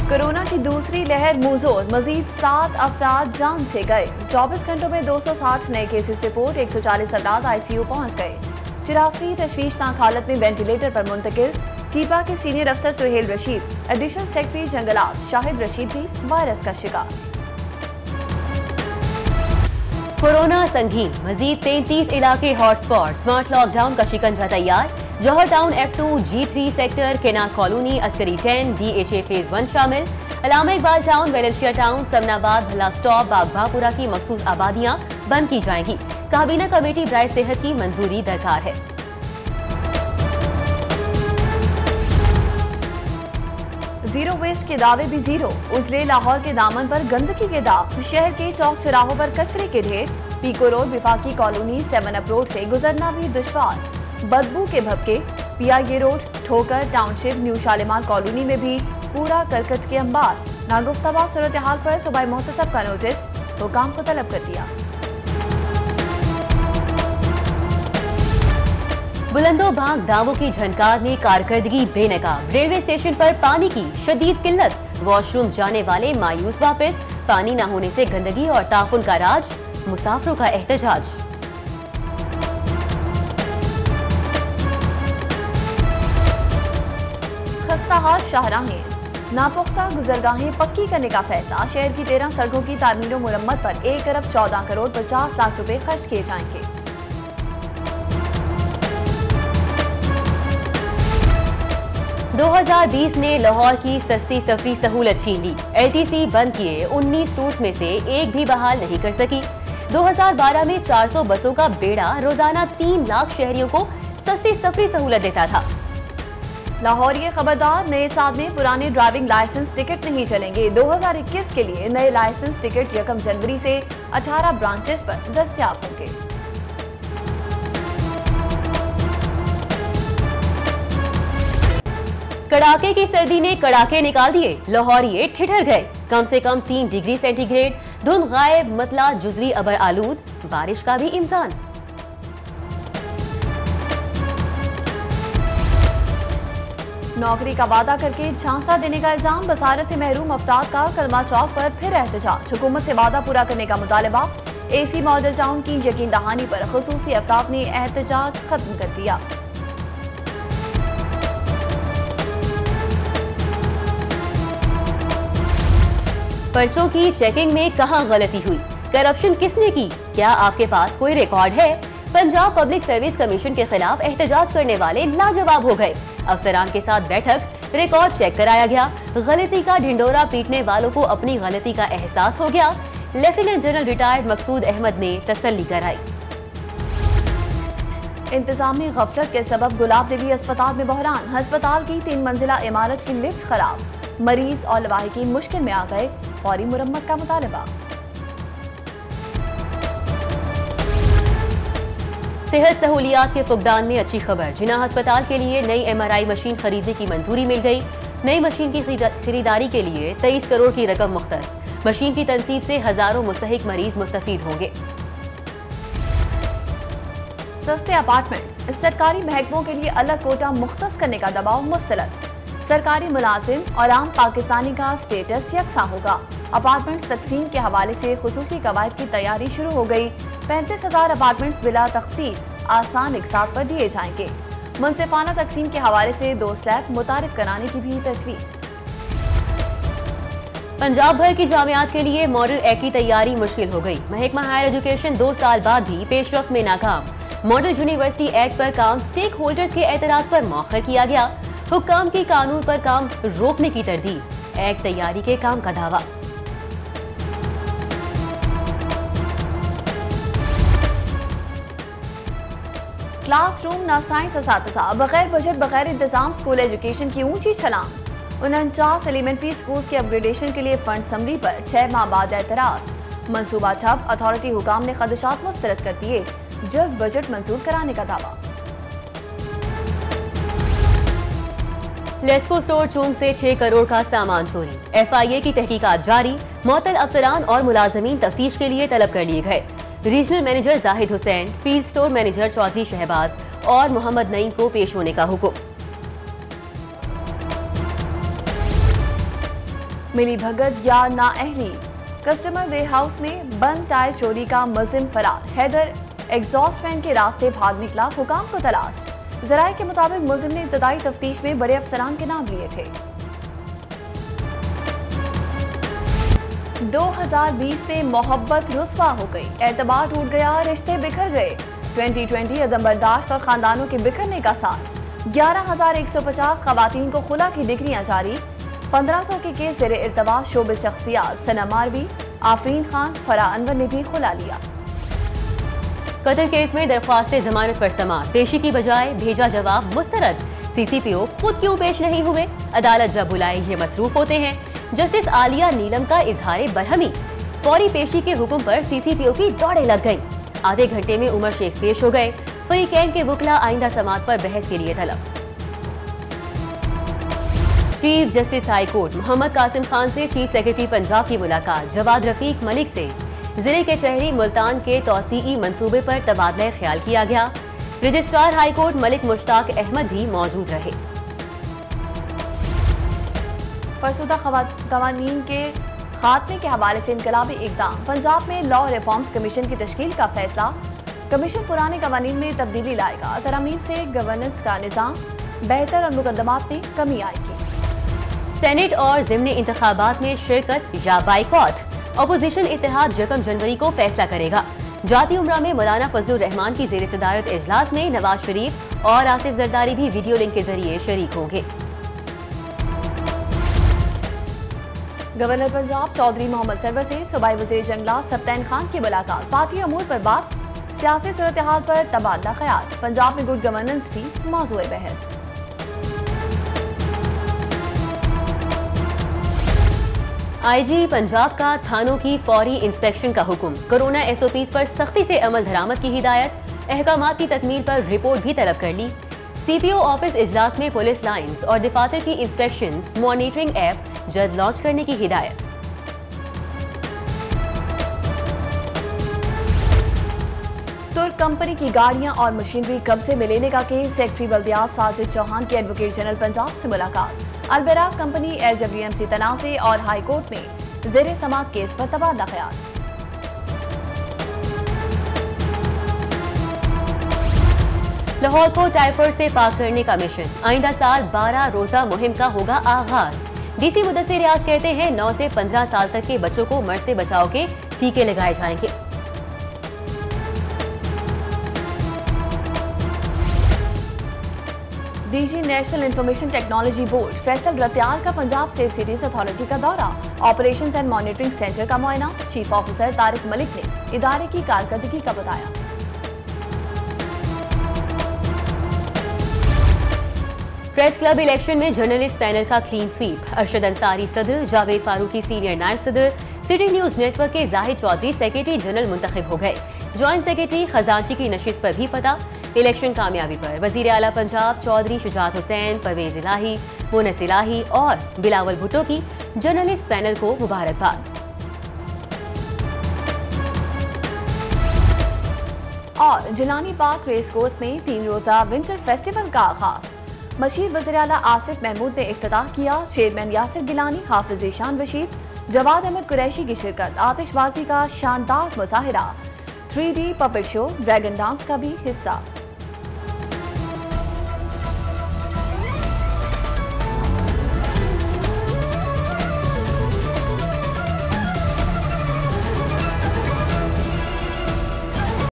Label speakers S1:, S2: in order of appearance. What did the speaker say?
S1: Corona की दूसरी लहर मुंहजोर, मजीद 7 अफराद जान से गए। 24 घंटों में 260 नए केसेस रिपोर्ट, 140 अफराद आईसीयू पहुंच गए। 84 तशवीशनाक हालत में वेंटिलेटर पर मुंतकिल। टीपा के सीनियर अफसर सुहेल रशीद, एडिशनल सेक्रेटरी जंगलात शाहिद रशीद भी वायरस का शिकार।
S2: कोरोना संगीन, मजीद 33 इलाके हॉटस्पॉट, स्मार्ट लॉकडाउन का शिकंजा तैयार। Johar town F2, G3 sector, केनार कॉलोनी, अस्करी 10, DHA फेज 1 शामिल। Allama Iqbal town, Valencia town, Samanabad, Bhala stop, बागबापुरा की मखसूस आबादियां बंद की जाएंगी। काबीना कमेटी बराए सेहत की मंजूरी दरकार है।
S1: जीरो वेस्ट के दावे भी जीरो, उजले लाहौर के दामन पर गंदगी के दाग। शहर के चौक चौराहों पर कचरे के ढेर। Peco road, Wafaqi colony, 7 up road से गुजरना भी दुश्वार। बदबू के भपके। PIA road, Thokar township, new Shalimar colony में भी पूरा करकट के अंबार। नागुफ्ताबा सूरत हाल पर सूबाई मोहतसब का नोटिस, हुकाम को तलब कर दिया।
S2: बुलंदो भाग दावों की झनकार में कारकर्दगी बेनकाब। रेलवे स्टेशन पर पानी की शदीद किल्लत, वॉशरूम जाने वाले मायूस वापस। पानी न होने से गंदगी और ताफुन का राज, मुसाफिरों का एहतजाज।
S1: खस्ताहाल शाहराहें, नापुख्ता गुजरगाहें पक्की करने का फैसला। शहर की 13 सड़कों की तामीर और मुरम्मत पर 1 अरब 14 करोड़ 50 लाख रुपए खर्च किए जाएंगे।
S2: दो 2020 ने लाहौर की सस्ती सफरी सहूलत छीन ली। LTC बंद किए 19 रूट्स में से एक भी बहाल नहीं कर सकी। 2012 में 400 बसों का बेड़ा रोजाना 3 लाख शहरियों को सस्ती सफरी सहूलत देता था।
S1: लाहौरिये खबरदार, नए साल में पुराने ड्राइविंग लाइसेंस टिकट नहीं चलेंगे। 2021 के लिए नए लाइसेंस टिकट 1 जनवरी से 18 ब्रांचेस पर दस्तयाब होंगे।
S2: कड़ाके की सर्दी ने कड़ाके निकाल दिए, लाहौरिये ठिठर गए। कम से कम 3 डिग्री सेंटीग्रेड, धुंध गायब, मतला जुजवी अबर आलूद, बारिश का भी इम्कान।
S1: नौकरी का वादा करके झांसा देने का इल्जाम, बसारत से महरूम अफराद का कलमा चौक पर फिर एहतजाज। हुकूमत से वादा पूरा करने का मुतालबा। AC मॉडल टाउन की यकीन दहानी पर खुसूसी अफराद ने एहतजाज खत्म कर दिया।
S2: पर्चों की चेकिंग में कहां गलती हुई, करप्शन किसने की, क्या आपके पास कोई रिकॉर्ड है? पंजाब पब्लिक सर्विस कमीशन के खिलाफ एहतजाज करने वाले लाजवाब हो गए। अफसरान के साथ बैठक, रिकॉर्ड चेक कराया गया। गलती का ढिंडोरा पीटने वालों को अपनी गलती का एहसास हो गया। लेफ्टिनेंट जनरल रिटायर्ड मकसूद अहमद ने तसल्ली कराई।
S1: इंतजामी गफलत के सबब गुलाब देवी अस्पताल में बहरान। अस्पताल की 3 मंजिला इमारत की लिफ्ट खराब, मरीज और लवाहिकीन मुश्किल में आ गए। फौरी मुरम्मत का मुतालबा।
S2: सेहत सहूलियात के फुकदान में अच्छी खबर, जिन्ना अस्पताल के लिए नई MRI मशीन खरीदने की मंजूरी मिल गई। नई मशीन की खरीदारी के लिए 23 करोड़ की रकम मुख्तस। मशीन की तनसीब से हजारों मुस्तहिक मरीज मुस्तफीद होंगे।
S1: सस्ते अपार्टमेंट्स, सरकारी महकमों के लिए अलग कोटा मुख्तस करने का दबाव मुस्तलद। सरकारी मुलाजिम और आम पाकिस्तानी का स्टेटस यकसा होगा। अपार्टमेंट्स तकसीम के हवाले से खुसूसी कवायद की तैयारी शुरू हो गई। 35,000 अपार्टमेंट्स बिला तखसीस आसान इकसात पर दिए जाएंगे। मुनसिफाना तकसीम के हवाले से 2 स्लैब मुतारिफ कराने की भी तजवीज़।
S2: पंजाब भर की जामियात के लिए मॉडल एक्ट की तैयारी मुश्किल हो गई। महकमा हायर एजुकेशन 2 साल बाद भी पेशरफ में नाकाम। मॉडल यूनिवर्सिटी एक्ट पर काम स्टेक होल्डर्स के एतराज पर मौखर किया गया। हुक्काम की कानून पर काम रोकने की तरदीद, एक्ट तैयारी के काम का दावा।
S1: क्लासरूम नासाइंस असातिज़ा, बगैर बजट बगैर इंतजाम स्कूल एजुकेशन की ऊंची छलांग। 49 एलिमेंट्री स्कूल के अपग्रेडेशन के लिए फंड समरी पर 6 माह बाद एतराज। मंसूबा ठप, अथॉरिटी हुकाम ने खदशात मुस्तरद कर दिए। जल्द बजट मंजूर कराने का दावा।
S2: लेस्को स्टोर चौंक से 6 करोड़ का सामान चोरी। FIA की तहकीकात जारी। मुअत्तल अफसरान और मुलाजमीन तफ्तीश के लिए तलब कर लिए गए। Regional manager Zahid Hussain, field store manager Chaudhry Shahbaz और मोहम्मद नईम को पेश होने का हुक्म।
S1: मिली भगत या नाअहली। कस्टमर वेयरहाउस में बंद टायर चोरी का मुलजिम फरार। हैदर एग्जॉस्ट फैन के रास्ते भाग निकला, हुकाम को तलाश। जराये के मुताबिक मुलजिम ने इब्तदाई तफ्तीश में बड़े अफसरान के नाम लिए थे। 2020 में मोहब्बत रुस्वा हो गई, एतबार टूट गया, रिश्ते बिखर गए। 2020 अदम बर्दाश्त और खानदानों के बिखरने का साल। 11,150 खवातीन को खुला की डिग्रियां जारी। 1500 के केस ज़ेरे इर्तवा शोबिस शख्सियात सना मारवी, आफरीन खान, फरा अनवर ने भी खुला लिया।
S2: कत्ल केस में दरख्वास्त जमानत पर समाअत, पेशी की बजाय भेजा जवाब मुस्तरद। सीसीपीओ खुद क्यों पेश नहीं हुए? अदालत जब बुलाए ये मसरूफ होते हैं। जस्टिस आलिया नीलम का इजहार बरहमी। फौरी पेशी के हुक्म पर सीसीपीओ की दौड़े लग गई। आधे घंटे में उमर शेख पेश हो गए। फरीकैन के वकला आइंदा समाअत पर बहस के लिए तलब। Chief justice high court Mohammad Qasim Khan से चीफ सेक्रेटरी पंजाब की मुलाकात। जवाद रफीक मलिक से जिले के शहरी मुल्तान के तौसीई मंसूबे पर तबादला ख्याल किया गया। Registrar high court Malik Mushtaq Ahmad भी मौजूद रहे।
S1: फरसुदा कवानीन के खात्मे के हवाले से इनकलाबी इक़दाम। पंजाब में लॉ रिफॉर्म्स कमीशन की तश्कील का फैसला। कमीशन पुराने कवानीन में तब्दीली लाएगा। तरमीम से गवर्नेंस का निज़ाम बेहतर और मुकदमात में कमी आएगी।
S2: सेनेट और ज़िमनी इंतखाबात में शिरकत या बाइकॉट। अपोजिशन इत्तेहाद 1 जनवरी को फैसला करेगा। जाती उमरा में मौलाना फजलुर रहमान की ज़ेर सदारत इजलास में नवाज शरीफ और आसिफ जरदारी भी वीडियो लिंक के जरिए शरीक होंगे।
S1: गवर्नर पंजाब चौधरी मोहम्मद सरवर से सूबाई वज़ीर जंगलात सप्तैन खान की मुलाकात। पार्टी अमूर पर बात, सियासी सूरत हाल पर तबादला ख्याल। पंजाब में गुड गवर्नेंस भी मौजूए बहस।
S2: आईजी पंजाब का थानों की फौरी इंस्पेक्शन का हुक्म। कोरोना एसओपीज पर सख्ती से अमल दरामद की हिदायत। अहकामात की तकमील पर रिपोर्ट भी तलब कर ली। सीपीओ ऑफिस इजलास में पुलिस लाइंस और दफातर की इंस्पेक्शंस मॉनिटरिंग ऐप जल्द लॉन्च करने की हिदायत।
S1: तुर्क कंपनी की गाड़ियां और मशीनरी कब्जे में लेने का केस। सेक्रेटरी बल्दियात साजिद चौहान की एडवोकेट जनरल पंजाब से मुलाकात। अलबराक कंपनी LWMC तनाज़े और हाई कोर्ट में ज़ेरे समाअत केस पर तबादला ख्याल।
S2: लाहौर को टाइफाइड से पाक करने का मिशन। आइंदा साल 12 रोजा मुहिम का होगा आगाज। डीसी मुदस्सिर रियाज कहते हैं 9 से 15 साल तक के बच्चों को मर्ज से बचाव के टीके लगाए जाएंगे।
S1: DG national information technology board Faisal Ratyal का पंजाब सेफ सिटीज अथॉरिटी का दौरा। ऑपरेशंस एंड मॉनिटरिंग सेंटर का मुआयना। चीफ ऑफिसर तारिक मलिक ने इदारे की कारकर्दगी का बताया।
S2: प्रेस क्लब इलेक्शन में जर्नलिस्ट पैनल का क्लीन स्वीप। अरशद अंसारी सदर, जावेद फारूकी सीनियर नायब सदर, सिटी न्यूज नेटवर्क के जाहिद चौधरी सेक्रेटरी जनरल मुंतखब हो गए। ज्वाइंट सेक्रेटरी खजांची की नशिस्त पर भी पता। इलेक्शन कामयाबी पर वजीर आला पंजाब चौधरी शुजात हुसैन, परवेज इलाही, मुनस इलाही और बिलावल भुट्टो की जर्नलिस्ट पैनल को मुबारकबाद।
S1: और जिलानी पार्क रेस कोर्स में 3 रोजा विंटर फेस्टिवल का आगाज। मशीर वज़ीर आला आसिफ महमूद ने इफ्तिताह किया। चेयरमैन यासिर गिलानी, हाफिज ईशान रशीद, जवाद अहमद कुरैशी की शिरकत। आतिशबाजी का शानदार मुजाहिरा। 3D puppet show, dragon dance का भी हिस्सा।